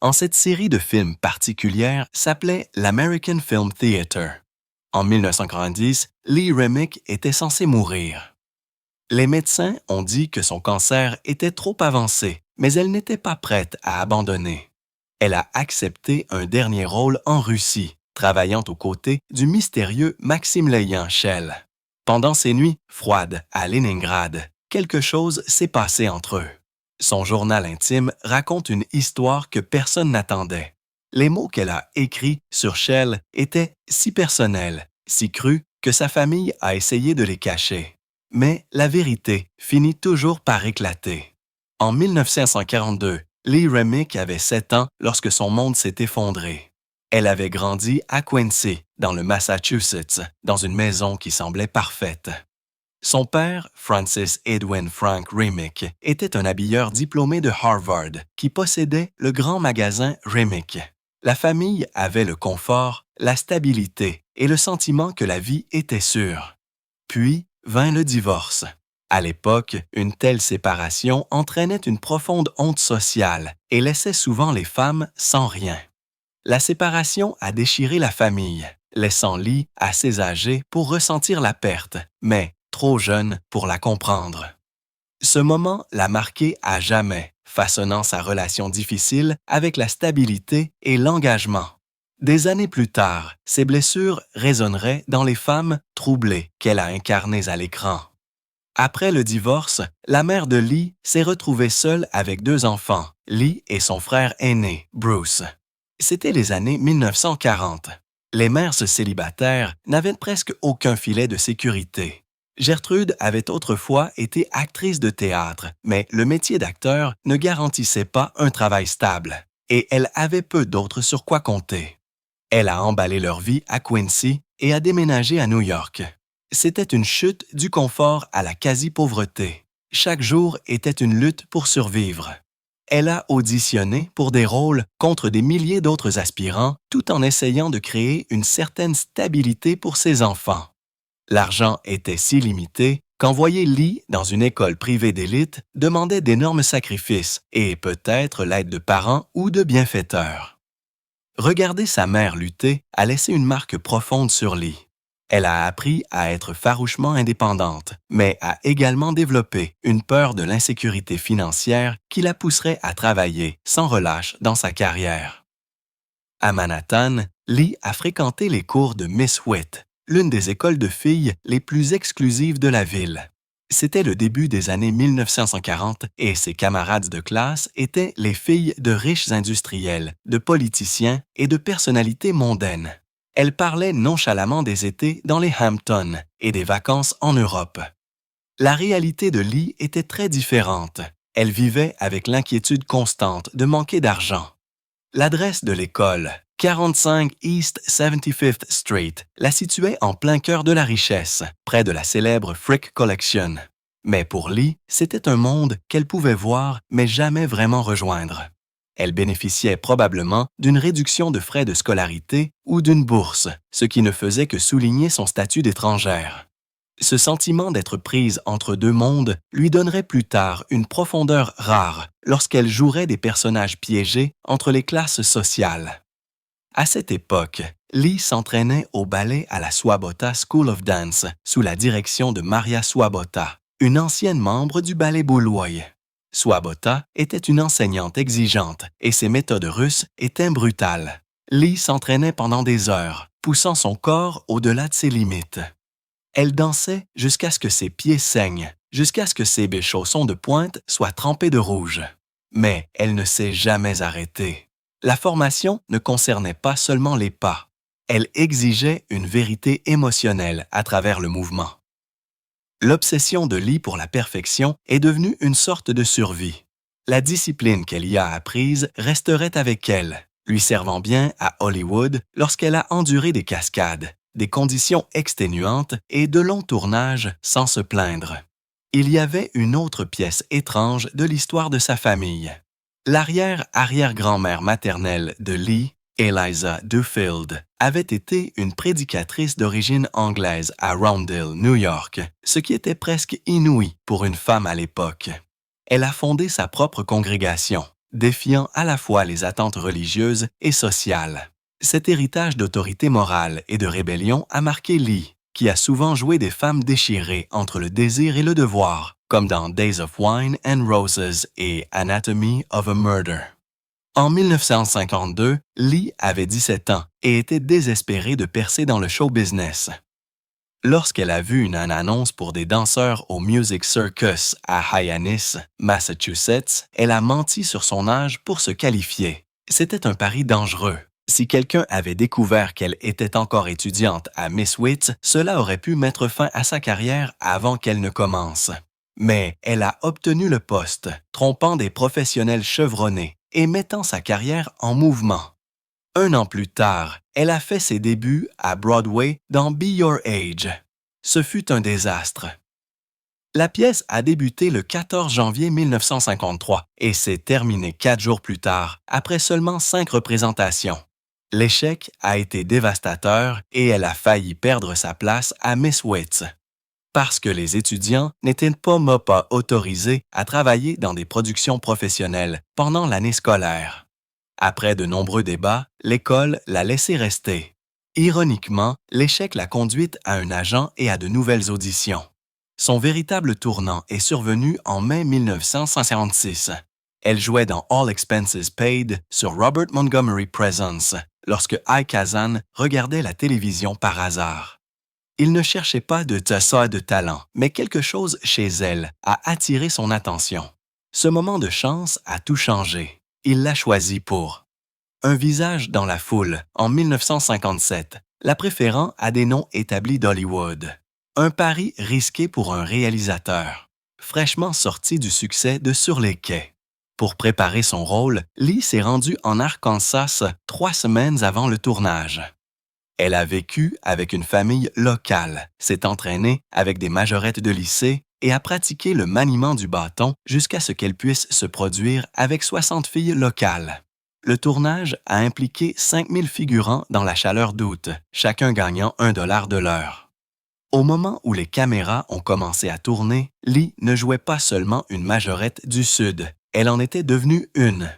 en cette série de films particulière s'appelait l'American Film Theater. En 1990, Lee Remick était censé mourir. Les médecins ont dit que son cancer était trop avancé, mais elle n'était pas prête à abandonner. Elle a accepté un dernier rôle en Russie, travaillant aux côtés du mystérieux Maximilian Schell. Pendant ces nuits froides à Leningrad, quelque chose s'est passé entre eux. Son journal intime raconte une histoire que personne n'attendait. Les mots qu'elle a écrits sur Schell étaient si personnels, si crus, que sa famille a essayé de les cacher. Mais la vérité finit toujours par éclater. En 1942, Lee Remick avait 7 ans lorsque son monde s'est effondré. Elle avait grandi à Quincy, dans le Massachusetts, dans une maison qui semblait parfaite. Son père, Francis Edwin Frank Remick, était un habilleur diplômé de Harvard qui possédait le grand magasin Remick. La famille avait le confort, la stabilité et le sentiment que la vie était sûre. Puis vint le divorce. À l'époque, une telle séparation entraînait une profonde honte sociale et laissait souvent les femmes sans rien. La séparation a déchiré la famille, laissant Lee assez âgée pour ressentir la perte, mais trop jeune pour la comprendre. Ce moment l'a marqué à jamais, façonnant sa relation difficile avec la stabilité et l'engagement. Des années plus tard, ses blessures résonneraient dans les femmes troublées qu'elle a incarnées à l'écran. Après le divorce, la mère de Lee s'est retrouvée seule avec 2 enfants, Lee et son frère aîné, Bruce. C'était les années 1940. Les mères célibataires n'avaient presque aucun filet de sécurité. Gertrude avait autrefois été actrice de théâtre, mais le métier d'acteur ne garantissait pas un travail stable, et elle avait peu d'autres sur quoi compter. Elle a emballé leur vie à Quincy et a déménagé à New York. C'était une chute du confort à la quasi-pauvreté. Chaque jour était une lutte pour survivre. Elle a auditionné pour des rôles contre des milliers d'autres aspirants tout en essayant de créer une certaine stabilité pour ses enfants. L'argent était si limité qu'envoyer Lee dans une école privée d'élite demandait d'énormes sacrifices et peut-être l'aide de parents ou de bienfaiteurs. Regarder sa mère lutter a laissé une marque profonde sur Lee. Elle a appris à être farouchement indépendante, mais a également développé une peur de l'insécurité financière qui la pousserait à travailler sans relâche dans sa carrière. À Manhattan, Lee a fréquenté les cours de Miss Witt, l'une des écoles de filles les plus exclusives de la ville. C'était le début des années 1940 et ses camarades de classe étaient les filles de riches industriels, de politiciens et de personnalités mondaines. Elle parlait nonchalamment des étés dans les Hamptons et des vacances en Europe. La réalité de Lee était très différente. Elle vivait avec l'inquiétude constante de manquer d'argent. L'adresse de l'école, 45 East 75th Street, la situait en plein cœur de la richesse, près de la célèbre Frick Collection. Mais pour Lee, c'était un monde qu'elle pouvait voir mais jamais vraiment rejoindre. Elle bénéficiait probablement d'une réduction de frais de scolarité ou d'une bourse, ce qui ne faisait que souligner son statut d'étrangère. Ce sentiment d'être prise entre 2 mondes lui donnerait plus tard une profondeur rare lorsqu'elle jouerait des personnages piégés entre les classes sociales. À cette époque, Lee s'entraînait au ballet à la Swabota School of Dance sous la direction de Maria Swabota, une ancienne membre du ballet Bolshoi. Swabota était une enseignante exigeante et ses méthodes russes étaient brutales. Lee s'entraînait pendant des heures, poussant son corps au-delà de ses limites. Elle dansait jusqu'à ce que ses pieds saignent, jusqu'à ce que ses chaussons de pointe soient trempés de rouge. Mais elle ne s'est jamais arrêtée. La formation ne concernait pas seulement les pas. Elle exigeait une vérité émotionnelle à travers le mouvement. L'obsession de Lee pour la perfection est devenue une sorte de survie. La discipline qu'elle y a apprise resterait avec elle, lui servant bien à Hollywood lorsqu'elle a enduré des cascades, des conditions exténuantes et de longs tournages sans se plaindre. Il y avait une autre pièce étrange de l'histoire de sa famille. L'arrière-arrière-grand-mère maternelle de Lee, Eliza Duffield, avait été une prédicatrice d'origine anglaise à Roundhill, New York, ce qui était presque inouï pour une femme à l'époque. Elle a fondé sa propre congrégation, défiant à la fois les attentes religieuses et sociales. Cet héritage d'autorité morale et de rébellion a marqué Lee, qui a souvent joué des femmes déchirées entre le désir et le devoir, comme dans Days of Wine and Roses et Anatomy of a Murder. En 1952, Lee avait 17 ans et était désespérée de percer dans le show business. Lorsqu'elle a vu une annonce pour des danseurs au Music Circus à Hyannis, Massachusetts, elle a menti sur son âge pour se qualifier. C'était un pari dangereux. Si quelqu'un avait découvert qu'elle était encore étudiante à Miss Witt, cela aurait pu mettre fin à sa carrière avant qu'elle ne commence. Mais elle a obtenu le poste, trompant des professionnels chevronnés et mettant sa carrière en mouvement. Un an plus tard, elle a fait ses débuts à Broadway dans Be Your Age. Ce fut un désastre. La pièce a débuté le 14 janvier 1953 et s'est terminée 4 jours plus tard, après seulement 5 représentations. L'échec a été dévastateur et elle a failli perdre sa place à Miss Witt. Parce que les étudiants n'étaient pas autorisés à travailler dans des productions professionnelles pendant l'année scolaire. Après de nombreux débats, l'école l'a laissé rester. Ironiquement, l'échec l'a conduite à un agent et à de nouvelles auditions. Son véritable tournant est survenu en mai 1956. Elle jouait dans All Expenses Paid sur Robert Montgomery Presents lorsque Ike Kazan regardait la télévision par hasard. Il ne cherchait pas de talent, mais quelque chose chez elle a attiré son attention. Ce moment de chance a tout changé. Il l'a choisi pour un visage dans la foule en 1957, la préférant à des noms établis d'Hollywood. Un pari risqué pour un réalisateur, fraîchement sorti du succès de Sur les quais. Pour préparer son rôle, Lee s'est rendue en Arkansas 3 semaines avant le tournage. Elle a vécu avec une famille locale, s'est entraînée avec des majorettes de lycée et a pratiqué le maniement du bâton jusqu'à ce qu'elle puisse se produire avec 60 filles locales. Le tournage a impliqué 5000 figurants dans la chaleur d'août, chacun gagnant $1 de l'heure. Au moment où les caméras ont commencé à tourner, Lee ne jouait pas seulement une majorette du Sud, elle en était devenue une.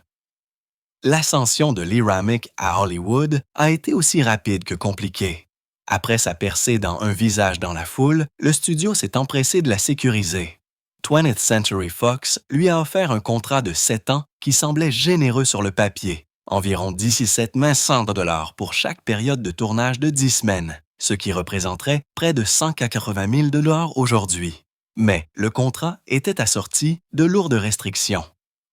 L'ascension de Lee Ramick à Hollywood a été aussi rapide que compliquée. Après sa percée dans Un visage dans la foule, le studio s'est empressé de la sécuriser. 20th Century Fox lui a offert un contrat de 7 ans qui semblait généreux sur le papier, environ 17 $100 pour chaque période de tournage de 10 semaines, ce qui représenterait près de 180 000 $ aujourd'hui. Mais le contrat était assorti de lourdes restrictions.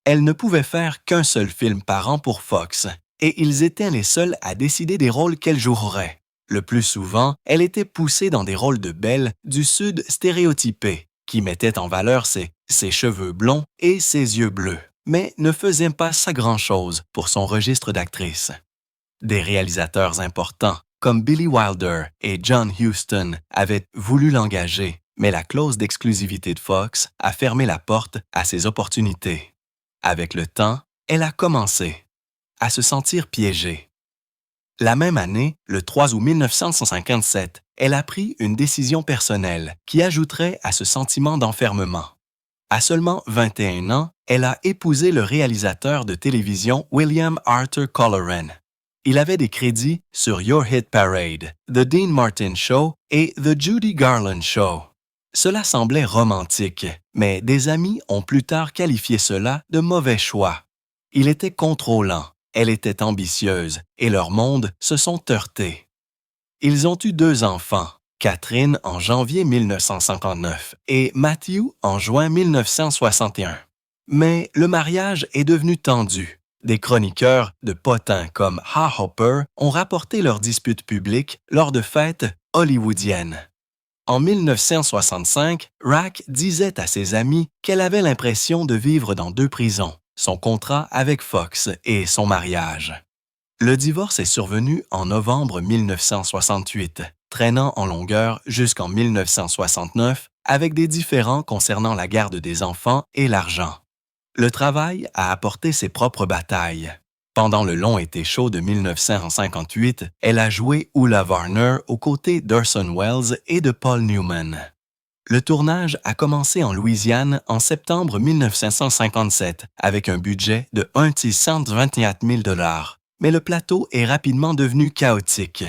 Elle ne pouvait faire qu'un seul film par an pour Fox, et ils étaient les seuls à décider des rôles qu'elle jouerait. Le plus souvent, elle était poussée dans des rôles de belle du Sud stéréotypés, qui mettaient en valeur ses cheveux blonds et ses yeux bleus, mais ne faisaient pas ça grand-chose pour son registre d'actrice. Des réalisateurs importants, comme Billy Wilder et John Huston, avaient voulu l'engager, mais la clause d'exclusivité de Fox a fermé la porte à ses opportunités. Avec le temps, elle a commencé à se sentir piégée. La même année, le 3 août 1957, elle a pris une décision personnelle qui ajouterait à ce sentiment d'enfermement. À seulement 21 ans, elle a épousé le réalisateur de télévision William Arthur Colleran. Il avait des crédits sur Your Hit Parade, The Dean Martin Show et The Judy Garland Show. Cela semblait romantique, mais des amis ont plus tard qualifié cela de mauvais choix. Il était contrôlant, elle était ambitieuse, et leurs mondes se sont heurtés. Ils ont eu 2 enfants, Catherine en janvier 1959 et Matthew en juin 1961. Mais le mariage est devenu tendu. Des chroniqueurs de potins comme Ha Hopper ont rapporté leurs disputes publiques lors de fêtes hollywoodiennes. En 1965, Rack disait à ses amis qu'elle avait l'impression de vivre dans 2 prisons, son contrat avec Fox et son mariage. Le divorce est survenu en novembre 1968, traînant en longueur jusqu'en 1969 avec des différends concernant la garde des enfants et l'argent. Le travail a apporté ses propres batailles. Pendant le long été chaud de 1958, elle a joué Ulla Warner aux côtés d'Orson Welles et de Paul Newman. Le tournage a commencé en Louisiane en septembre 1957 avec un budget de 1,624 000 $, mais le plateau est rapidement devenu chaotique.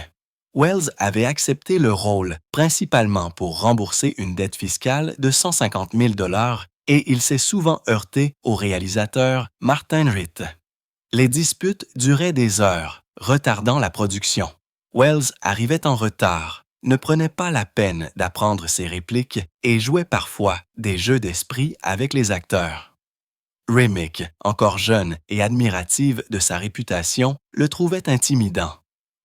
Wells avait accepté le rôle principalement pour rembourser une dette fiscale de 150 000 $ et il s'est souvent heurté au réalisateur Martin Ritt. Les disputes duraient des heures, retardant la production. Wells arrivait en retard, ne prenait pas la peine d'apprendre ses répliques et jouait parfois des jeux d'esprit avec les acteurs. Remick, encore jeune et admirative de sa réputation, le trouvait intimidant.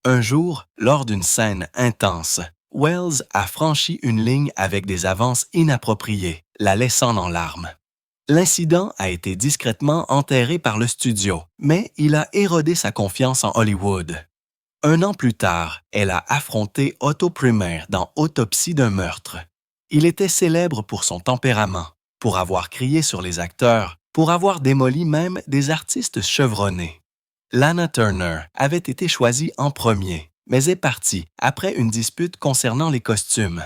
Un jour, lors d'une scène intense, Wells a franchi une ligne avec des avances inappropriées, la laissant en larmes. L'incident a été discrètement enterré par le studio, mais il a érodé sa confiance en Hollywood. Un an plus tard, elle a affronté Otto Preminger dans Autopsie d'un meurtre. Il était célèbre pour son tempérament, pour avoir crié sur les acteurs, pour avoir démoli même des artistes chevronnés. Lana Turner avait été choisie en premier, mais est partie après une dispute concernant les costumes.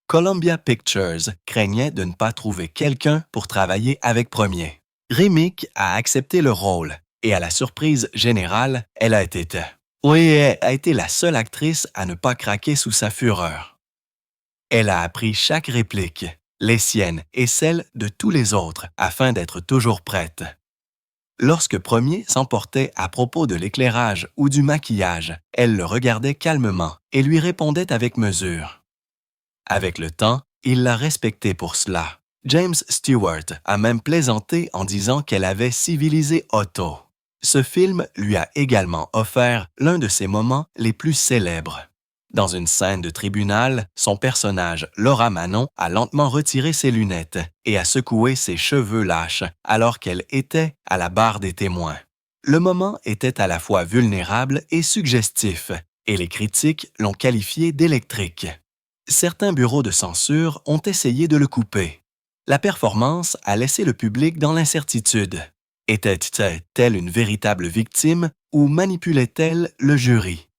Columbia Pictures craignait de ne pas trouver quelqu'un pour travailler avec Premier. Remick a accepté le rôle et à la surprise générale, elle a été la seule actrice à ne pas craquer sous sa fureur. Elle a appris chaque réplique, les siennes et celles de tous les autres, afin d'être toujours prête. Lorsque Premier s'emportait à propos de l'éclairage ou du maquillage, elle le regardait calmement et lui répondait avec mesure. Avec le temps, il l'a respectée pour cela. James Stewart a même plaisanté en disant qu'elle avait civilisé Otto. Ce film lui a également offert l'un de ses moments les plus célèbres. Dans une scène de tribunal, son personnage, Laura Manon, a lentement retiré ses lunettes et a secoué ses cheveux lâches alors qu'elle était à la barre des témoins. Le moment était à la fois vulnérable et suggestif, et les critiques l'ont qualifié d'électrique. Certains bureaux de censure ont essayé de le couper. La performance a laissé le public dans l'incertitude. Était-elle une véritable victime ou manipulait-elle le jury?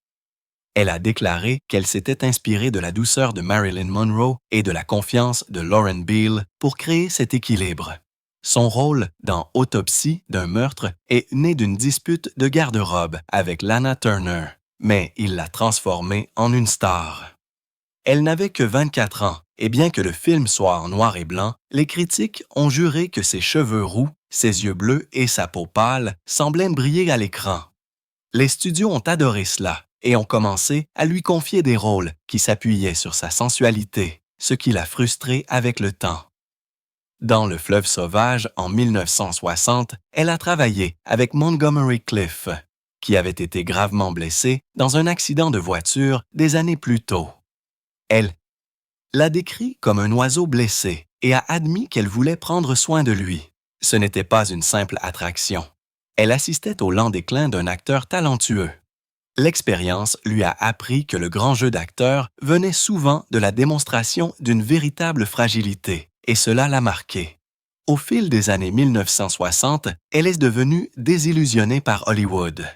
Elle a déclaré qu'elle s'était inspirée de la douceur de Marilyn Monroe et de la confiance de Lauren Beale pour créer cet équilibre. Son rôle dans Autopsie d'un meurtre est né d'une dispute de garde-robe avec Lana Turner, mais il l'a transformée en une star. Elle n'avait que 24 ans, et bien que le film soit en noir et blanc, les critiques ont juré que ses cheveux roux, ses yeux bleus et sa peau pâle semblaient briller à l'écran. Les studios ont adoré cela et ont commencé à lui confier des rôles qui s'appuyaient sur sa sensualité, ce qui l'a frustrée avec le temps. Dans Le Fleuve sauvage, en 1960, elle a travaillé avec Montgomery Clift, qui avait été gravement blessé dans un accident de voiture des années plus tôt. Elle l'a décrit comme un oiseau blessé et a admis qu'elle voulait prendre soin de lui. Ce n'était pas une simple attraction. Elle assistait au lent déclin d'un acteur talentueux. L'expérience lui a appris que le grand jeu d'acteur venait souvent de la démonstration d'une véritable fragilité, et cela l'a marquée. Au fil des années 1960, elle est devenue désillusionnée par Hollywood.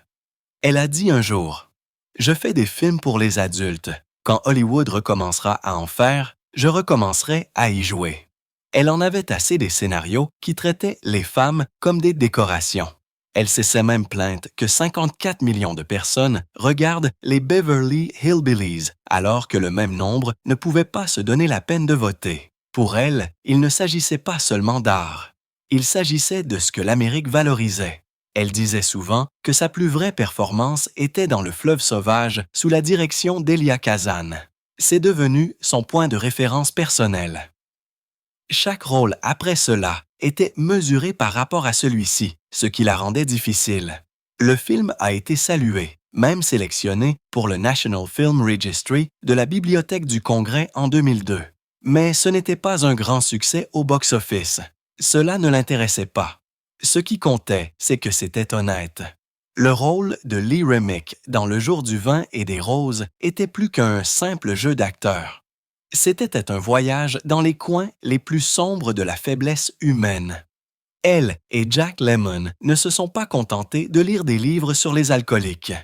Elle a dit un jour « Je fais des films pour les adultes. Quand Hollywood recommencera à en faire, je recommencerai à y jouer. » Elle en avait assez des scénarios qui traitaient les femmes comme des décorations. Elle s'est même plainte que 54 millions de personnes regardent les Beverly Hillbillies, alors que le même nombre ne pouvait pas se donner la peine de voter. Pour elle, il ne s'agissait pas seulement d'art. Il s'agissait de ce que l'Amérique valorisait. Elle disait souvent que sa plus vraie performance était dans Le Fleuve sauvage sous la direction d'Elia Kazan. C'est devenu son point de référence personnel. Chaque rôle après cela était mesuré par rapport à celui-ci, ce qui la rendait difficile. Le film a été salué, même sélectionné pour le National Film Registry de la Bibliothèque du Congrès en 2002. Mais ce n'était pas un grand succès au box-office. Cela ne l'intéressait pas. Ce qui comptait, c'est que c'était honnête. Le rôle de Lee Remick dans Le jour du vin et des roses était plus qu'un simple jeu d'acteur. C'était un voyage dans les coins les plus sombres de la faiblesse humaine. Elle et Jack Lemmon ne se sont pas contentés de lire des livres sur les alcooliques.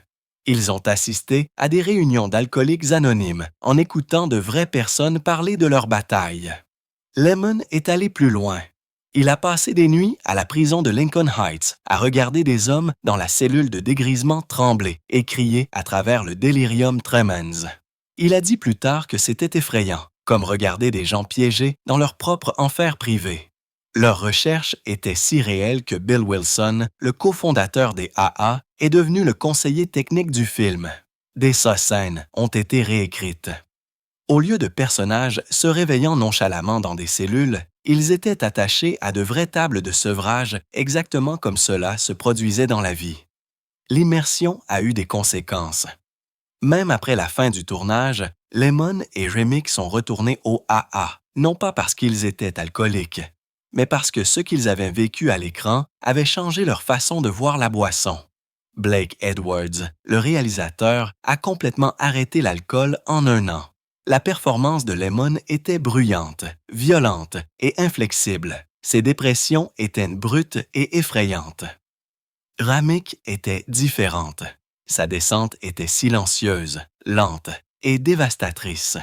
Ils ont assisté à des réunions d'alcooliques anonymes en écoutant de vraies personnes parler de leur bataille. Lemmon est allé plus loin. Il a passé des nuits à la prison de Lincoln Heights à regarder des hommes dans la cellule de dégrisement trembler et crier à travers le delirium tremens. Il a dit plus tard que c'était effrayant, comme regarder des gens piégés dans leur propre enfer privé. Leur recherche était si réelle que Bill Wilson, le cofondateur des AA, est devenu le conseiller technique du film. Des scènes ont été réécrites. Au lieu de personnages se réveillant nonchalamment dans des cellules, ils étaient attachés à de vraies tables de sevrage exactement comme cela se produisait dans la vie. L'immersion a eu des conséquences. Même après la fin du tournage, Lemmon et Remick sont retournés au AA, non pas parce qu'ils étaient alcooliques, mais parce que ce qu'ils avaient vécu à l'écran avait changé leur façon de voir la boisson. Blake Edwards, le réalisateur, a complètement arrêté l'alcool en 1 an. La performance de Lemmon était bruyante, violente et inflexible. Ses dépressions étaient brutes et effrayantes. Ramick était différente. Sa descente était silencieuse, lente et dévastatrice.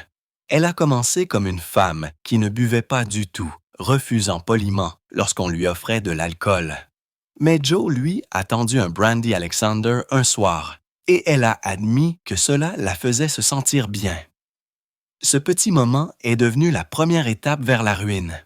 Elle a commencé comme une femme qui ne buvait pas du tout, refusant poliment lorsqu'on lui offrait de l'alcool. Mais Joe, lui, a tendu un brandy Alexander un soir, et elle a admis que cela la faisait se sentir bien. Ce petit moment est devenu la première étape vers la ruine.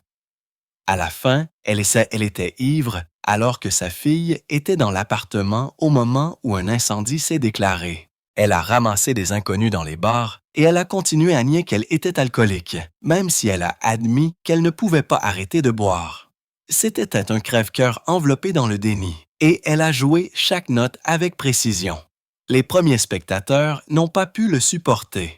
À la fin, elle était ivre alors que sa fille était dans l'appartement au moment où un incendie s'est déclaré. Elle a ramassé des inconnus dans les bars et elle a continué à nier qu'elle était alcoolique, même si elle a admis qu'elle ne pouvait pas arrêter de boire. C'était un crève-cœur enveloppé dans le déni et elle a joué chaque note avec précision. Les premiers spectateurs n'ont pas pu le supporter.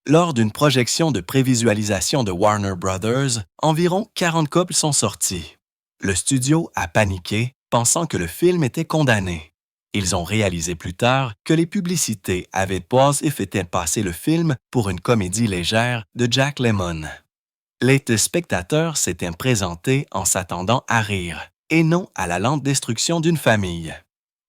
Lors d'une projection de prévisualisation de Warner Brothers, environ 40 couples sont sortis. Le studio a paniqué, pensant que le film était condamné. Ils ont réalisé plus tard que les publicités avaient fait passer le film pour une comédie légère de Jack Lemmon. Les spectateurs s'étaient présentés en s'attendant à rire, et non à la lente destruction d'une famille.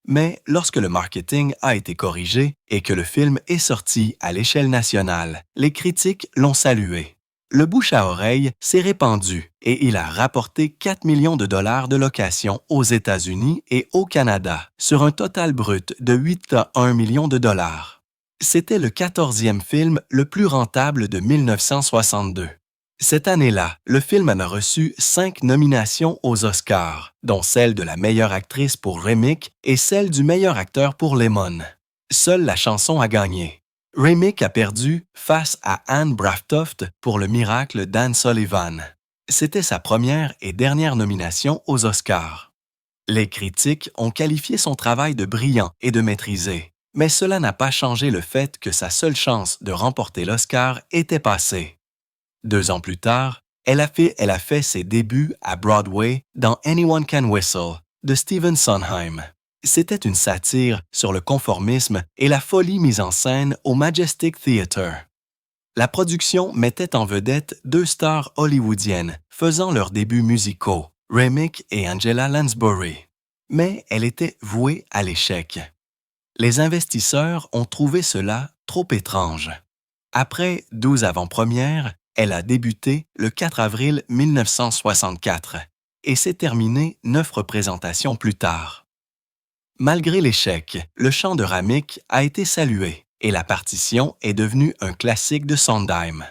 Mais lorsque le marketing a été corrigé et que le film est sorti à l'échelle nationale, les critiques l'ont salué. Le bouche à oreille s'est répandu et il a rapporté 4 millions de dollars de location aux États-Unis et au Canada, sur un total brut de 8,1 millions de dollars. C'était le 14e film le plus rentable de 1962. Cette année-là, le film en a reçu 5 nominations aux Oscars, dont celle de la meilleure actrice pour Remick et celle du meilleur acteur pour Lemmon. Seule la chanson a gagné. Remick a perdu face à Anne Braftoft pour Le miracle d'Anne Sullivan. C'était sa première et dernière nomination aux Oscars. Les critiques ont qualifié son travail de brillant et de maîtrisé, mais cela n'a pas changé le fait que sa seule chance de remporter l'Oscar était passée. 2 ans plus tard, elle a fait ses débuts à Broadway dans Anyone Can Whistle de Stephen Sondheim. C'était une satire sur le conformisme et la folie mise en scène au Majestic Theatre. La production mettait en vedette 2 stars hollywoodiennes faisant leurs débuts musicaux, Remick et Angela Lansbury. Mais elle était vouée à l'échec. Les investisseurs ont trouvé cela trop étrange. Après 12 avant-premières, elle a débuté le 4 avril 1964 et s'est terminée 9 représentations plus tard. Malgré l'échec, le chant de Ramick a été salué et la partition est devenue un classique de Sondheim.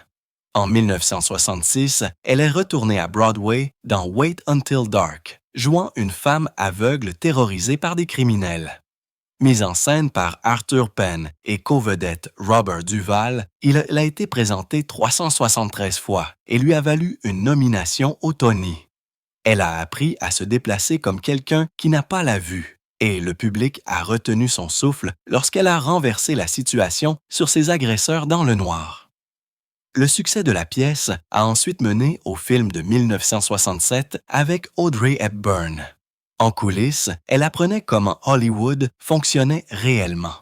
En 1966, elle est retournée à Broadway dans Wait Until Dark, jouant une femme aveugle terrorisée par des criminels. Mise en scène par Arthur Penn et co-vedette Robert Duvall, il a été présenté 373 fois et lui a valu une nomination au Tony. Elle a appris à se déplacer comme quelqu'un qui n'a pas la vue, et le public a retenu son souffle lorsqu'elle a renversé la situation sur ses agresseurs dans le noir. Le succès de la pièce a ensuite mené au film de 1967 avec Audrey Hepburn. En coulisses, elle apprenait comment Hollywood fonctionnait réellement.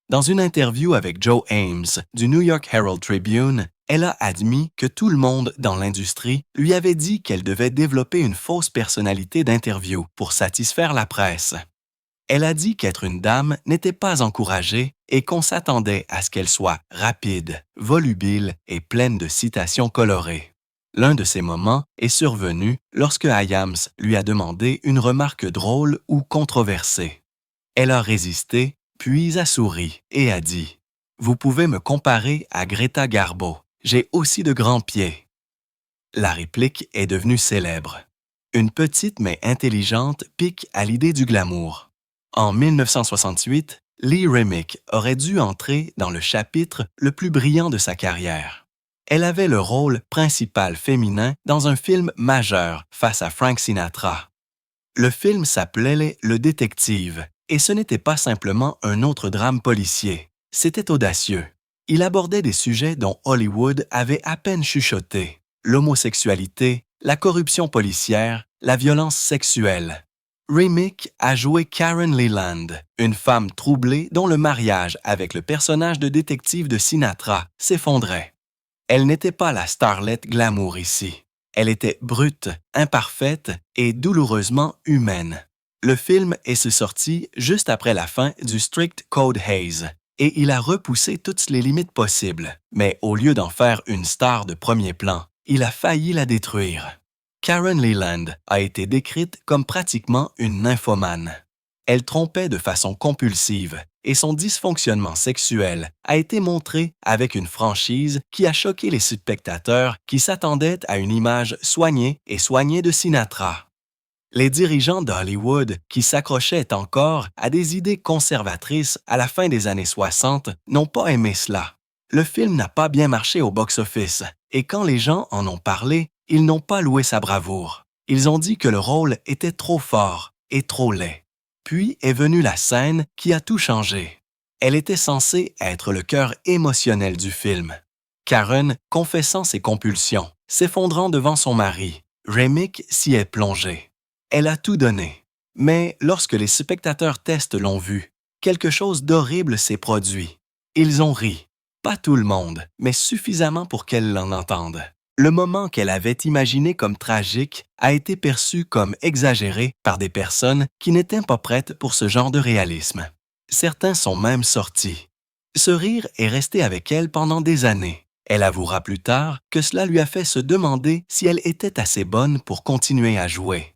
Dans une interview avec Joe Ames du New York Herald Tribune, elle a admis que tout le monde dans l'industrie lui avait dit qu'elle devait développer une fausse personnalité d'interview pour satisfaire la presse. Elle a dit qu'être une dame n'était pas encouragé et qu'on s'attendait à ce qu'elle soit rapide, volubile et pleine de citations colorées. L'un de ces moments est survenu lorsque Hyams lui a demandé une remarque drôle ou controversée. Elle a résisté, puis a souri et a dit « Vous pouvez me comparer à Greta Garbo, j'ai aussi de grands pieds. » La réplique est devenue célèbre. Une petite mais intelligente pique à l'idée du glamour. En 1968, Lee Remick aurait dû entrer dans le chapitre le plus brillant de sa carrière. Elle avait le rôle principal féminin dans un film majeur face à Frank Sinatra. Le film s'appelait Le Détective, et ce n'était pas simplement un autre drame policier. C'était audacieux. Il abordait des sujets dont Hollywood avait à peine chuchoté: l'homosexualité, la corruption policière, la violence sexuelle. Remick a joué Karen Leland, une femme troublée dont le mariage avec le personnage de détective de Sinatra s'effondrait. Elle n'était pas la starlette glamour ici. Elle était brute, imparfaite et douloureusement humaine. Le film est sorti juste après la fin du Strict Code Haze, et il a repoussé toutes les limites possibles. Mais au lieu d'en faire une star de premier plan, il a failli la détruire. Karen Leland a été décrite comme pratiquement une nymphomane. Elle trompait de façon compulsive et son dysfonctionnement sexuel a été montré avec une franchise qui a choqué les spectateurs qui s'attendaient à une image soignée et soignée de Sinatra. Les dirigeants d'Hollywood, qui s'accrochaient encore à des idées conservatrices à la fin des années 60, n'ont pas aimé cela. Le film n'a pas bien marché au box-office, et quand les gens en ont parlé, ils n'ont pas loué sa bravoure. Ils ont dit que le rôle était trop fort et trop laid. Puis est venue la scène qui a tout changé. Elle était censée être le cœur émotionnel du film. Karen confessant ses compulsions, s'effondrant devant son mari. Remick s'y est plongé. Elle a tout donné. Mais lorsque les spectateurs tests l'ont vu, quelque chose d'horrible s'est produit. Ils ont ri. Pas tout le monde, mais suffisamment pour qu'elle l'en entende. Le moment qu'elle avait imaginé comme tragique a été perçu comme exagéré par des personnes qui n'étaient pas prêtes pour ce genre de réalisme. Certains sont même sortis. Ce rire est resté avec elle pendant des années. Elle avouera plus tard que cela lui a fait se demander si elle était assez bonne pour continuer à jouer.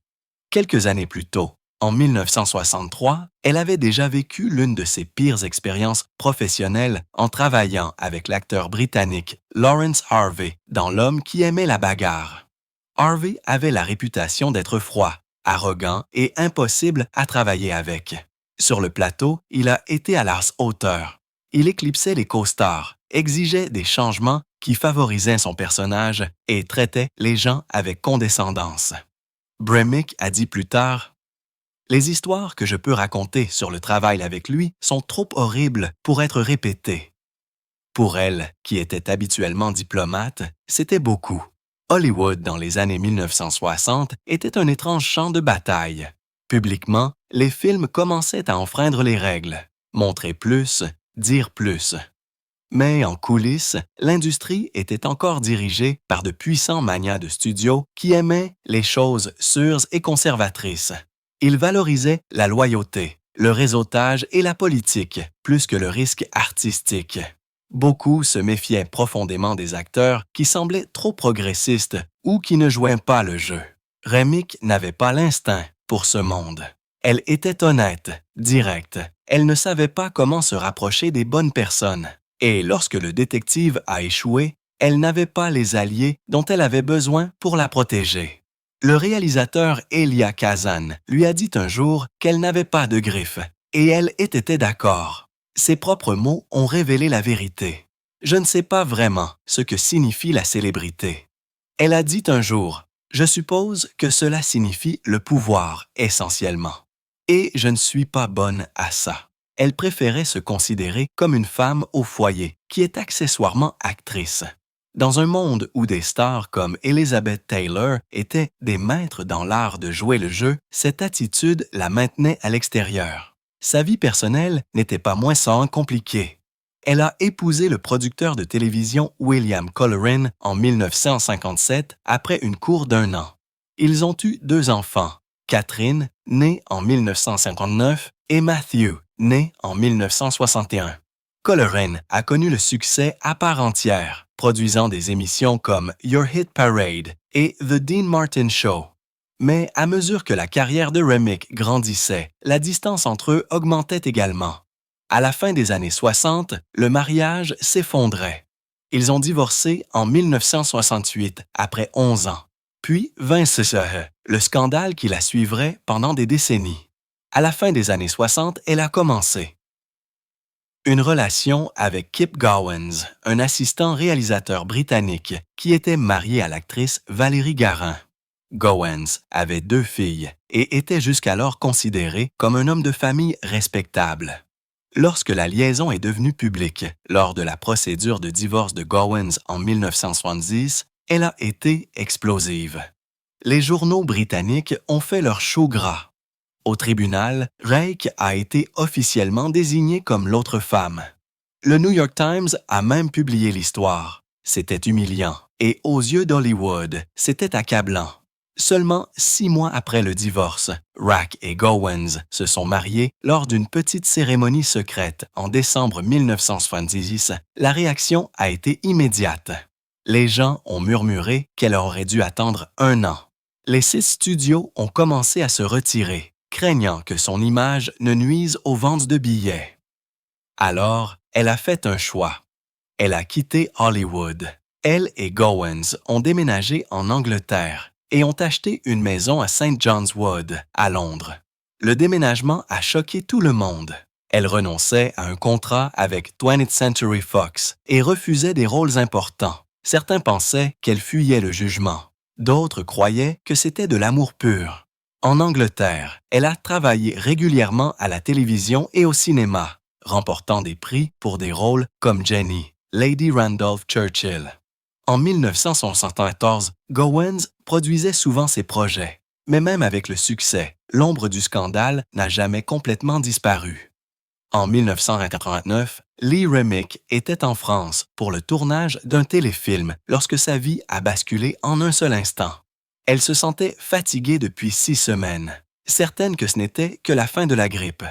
Quelques années plus tôt, en 1963, elle avait déjà vécu l'une de ses pires expériences professionnelles en travaillant avec l'acteur britannique Lawrence Harvey dans L'homme qui aimait la bagarre. Harvey avait la réputation d'être froid, arrogant et impossible à travailler avec. Sur le plateau, il a été à la hauteur. Il éclipsait les co-stars, exigeait des changements qui favorisaient son personnage et traitait les gens avec condescendance. Remick a dit plus tard: les histoires que je peux raconter sur le travail avec lui sont trop horribles pour être répétées. Pour elle, qui était habituellement diplomate, c'était beaucoup. Hollywood, dans les années 1960, était un étrange champ de bataille. Publiquement, les films commençaient à enfreindre les règles. Montrer plus, dire plus. Mais en coulisses, l'industrie était encore dirigée par de puissants magnats de studio qui aimaient les choses sûres et conservatrices. Ils valorisaient la loyauté, le réseautage et la politique, plus que le risque artistique. Beaucoup se méfiaient profondément des acteurs qui semblaient trop progressistes ou qui ne jouaient pas le jeu. Remick n'avait pas l'instinct pour ce monde. Elle était honnête, directe. Elle ne savait pas comment se rapprocher des bonnes personnes. Et lorsque le détective a échoué, elle n'avait pas les alliés dont elle avait besoin pour la protéger. Le réalisateur Elia Kazan lui a dit un jour qu'elle n'avait pas de griffes, et elle était d'accord. Ses propres mots ont révélé la vérité. Je ne sais pas vraiment ce que signifie la célébrité. Elle a dit un jour: je suppose que cela signifie le pouvoir essentiellement. Et je ne suis pas bonne à ça. Elle préférait se considérer comme une femme au foyer qui est accessoirement actrice. Dans un monde où des stars comme Elizabeth Taylor étaient des maîtres dans l'art de jouer le jeu, cette attitude la maintenait à l'extérieur. Sa vie personnelle n'était pas moins sans compliquée. Elle a épousé le producteur de télévision William Colleran en 1957 après une cour d'1 an. Ils ont eu 2 enfants, Catherine, née en 1959, et Matthew, né en 1961. Colleran a connu le succès à part entière. produisant des émissions comme Your Hit Parade et The Dean Martin Show. Mais à mesure que la carrière de Remick grandissait, la distance entre eux augmentait également. À la fin des années 60, le mariage s'effondrait. Ils ont divorcé en 1968, après 11 ans. Puis vint le scandale qui la suivrait pendant des décennies. À la fin des années 60, elle a commencé une relation avec Kip Gowans, un assistant réalisateur britannique qui était marié à l'actrice Valérie Garin. Gowans avait 2 filles et était jusqu'alors considéré comme un homme de famille respectable. Lorsque la liaison est devenue publique, lors de la procédure de divorce de Gowans en 1970, elle a été explosive. Les journaux britanniques ont fait leur show gras. Au tribunal, Rake a été officiellement désignée comme l'autre femme. Le New York Times a même publié l'histoire. C'était humiliant et aux yeux d'Hollywood, c'était accablant. Seulement 6 mois après le divorce, Rake et Gowans se sont mariés lors d'une petite cérémonie secrète en décembre 1970. La réaction a été immédiate. Les gens ont murmuré qu'elle aurait dû attendre 1 an. Les 6 studios ont commencé à se retirer, craignant que son image ne nuise aux ventes de billets. Alors, elle a fait un choix. Elle a quitté Hollywood. Elle et Gowans ont déménagé en Angleterre et ont acheté une maison à St. John's Wood, à Londres. Le déménagement a choqué tout le monde. Elle renonçait à un contrat avec 20th Century Fox et refusait des rôles importants. Certains pensaient qu'elle fuyait le jugement. D'autres croyaient que c'était de l'amour pur. En Angleterre, elle a travaillé régulièrement à la télévision et au cinéma, remportant des prix pour des rôles comme Jenny, Lady Randolph Churchill. En 1974, Gowans produisait souvent ses projets, mais même avec le succès, l'ombre du scandale n'a jamais complètement disparu. En 1989, Lee Remick était en France pour le tournage d'un téléfilm lorsque sa vie a basculé en un seul instant. Elle se sentait fatiguée depuis 6 semaines, certaine que ce n'était que la fin de la grippe.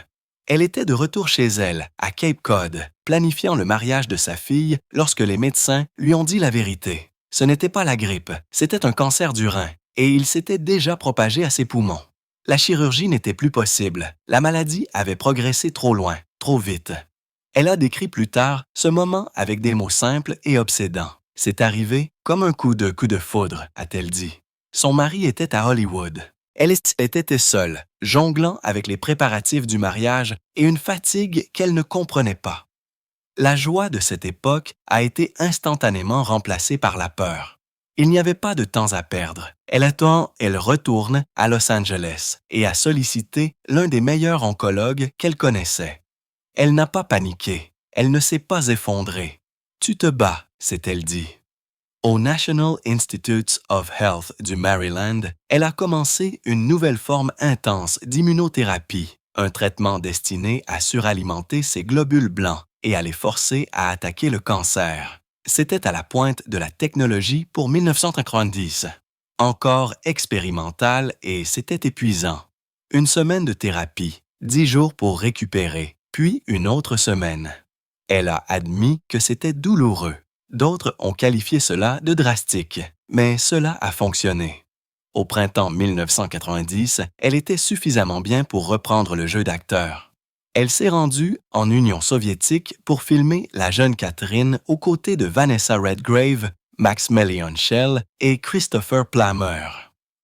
Elle était de retour chez elle, à Cape Cod, planifiant le mariage de sa fille lorsque les médecins lui ont dit la vérité. Ce n'était pas la grippe, c'était un cancer du rein, et il s'était déjà propagé à ses poumons. La chirurgie n'était plus possible, la maladie avait progressé trop loin, trop vite. Elle a décrit plus tard ce moment avec des mots simples et obsédants. C'est arrivé comme un coup de foudre, a-t-elle dit. Son mari était à Hollywood. Elle était seule, jonglant avec les préparatifs du mariage et une fatigue qu'elle ne comprenait pas. La joie de cette époque a été instantanément remplacée par la peur. Il n'y avait pas de temps à perdre. Elle retourne à Los Angeles et a sollicité l'un des meilleurs oncologues qu'elle connaissait. Elle n'a pas paniqué. Elle ne s'est pas effondrée. « Tu te bats », s'est-elle dit. Au National Institutes of Health du Maryland, elle a commencé une nouvelle forme intense d'immunothérapie, un traitement destiné à suralimenter ses globules blancs et à les forcer à attaquer le cancer. C'était à la pointe de la technologie pour 1990. Encore expérimental et c'était épuisant. Une semaine de thérapie, 10 jours pour récupérer, puis une autre semaine. Elle a admis que c'était douloureux. D'autres ont qualifié cela de drastique, mais cela a fonctionné. Au printemps 1990, elle était suffisamment bien pour reprendre le jeu d'acteur. Elle s'est rendue en Union soviétique pour filmer la jeune Catherine aux côtés de Vanessa Redgrave, Maximilian Schell et Christopher Plummer.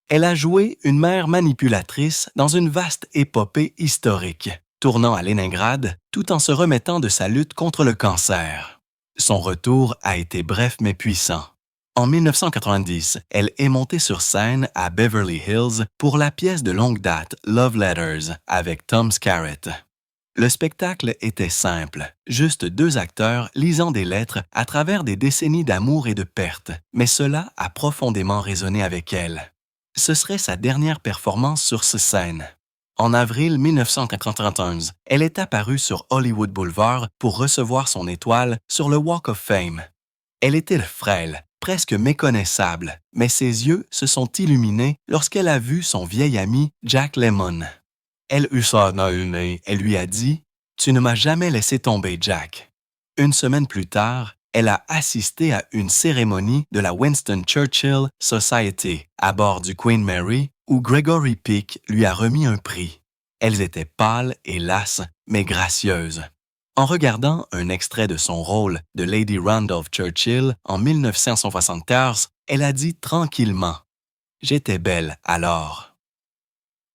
Elle a joué une mère manipulatrice dans une vaste épopée historique, tournant à Leningrad tout en se remettant de sa lutte contre le cancer. Son retour a été bref mais puissant. En 1990, elle est montée sur scène à Beverly Hills pour la pièce de longue date Love Letters avec Tom Skerritt. Le spectacle était simple, juste 2 acteurs lisant des lettres à travers des décennies d'amour et de perte, mais cela a profondément résonné avec elle. Ce serait sa dernière performance sur cette scène. En avril 1991, elle est apparue sur Hollywood Boulevard pour recevoir son étoile sur le Walk of Fame. Elle était frêle, presque méconnaissable, mais ses yeux se sont illuminés lorsqu'elle a vu son vieil ami Jack Lemmon. Elle eut ça dans le nez et lui a dit « Tu ne m'as jamais laissé tomber, Jack ». Une semaine plus tard, Elle a assisté à une cérémonie de la Winston Churchill Society à bord du Queen Mary où Gregory Peck lui a remis un prix. Elles étaient pâles et lasses, mais gracieuses. En regardant un extrait de son rôle de Lady Randolph Churchill en 1974, elle a dit tranquillement « J'étais belle alors ».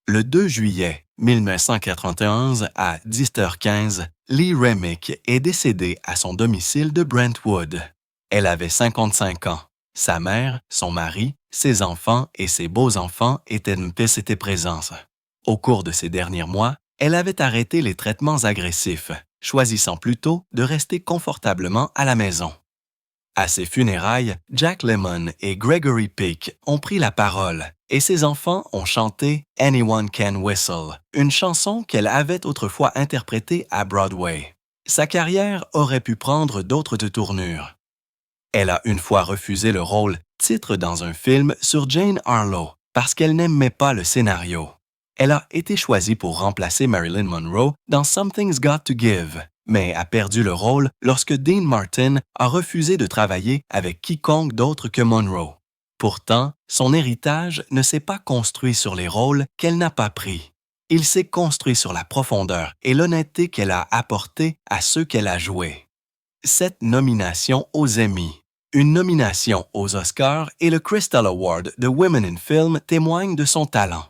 Le 2 juillet 1991 à 10h15, Lee Remick est décédée à son domicile de Brentwood. Elle avait 55 ans. Sa mère, son mari, ses enfants et ses beaux-enfants étaient présents. Au cours de ces derniers mois, elle avait arrêté les traitements agressifs, choisissant plutôt de rester confortablement à la maison. À ses funérailles, Jack Lemmon et Gregory Peck ont pris la parole et ses enfants ont chanté « Anyone Can Whistle », une chanson qu'elle avait autrefois interprétée à Broadway. Sa carrière aurait pu prendre d'autres tournures. Elle a une fois refusé le rôle titre dans un film sur Jane Harlow parce qu'elle n'aimait pas le scénario. Elle a été choisie pour remplacer Marilyn Monroe dans Something's Got to Give, mais a perdu le rôle lorsque Dean Martin a refusé de travailler avec quiconque d'autre que Monroe. Pourtant, son héritage ne s'est pas construit sur les rôles qu'elle n'a pas pris. Il s'est construit sur la profondeur et l'honnêteté qu'elle a apportée à ceux qu'elle a joués. 7 nominations aux Emmy, une nomination aux Oscars et le Crystal Award de Women in Film témoignent de son talent.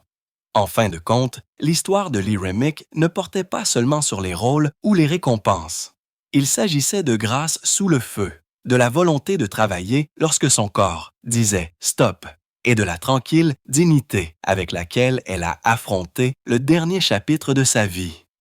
En fin de compte, l'histoire de Lee Remick ne portait pas seulement sur les rôles ou les récompenses. Il s'agissait de grâce sous le feu, de la volonté de travailler lorsque son corps disait « stop » et de la tranquille dignité avec laquelle elle a affronté le dernier chapitre de sa vie.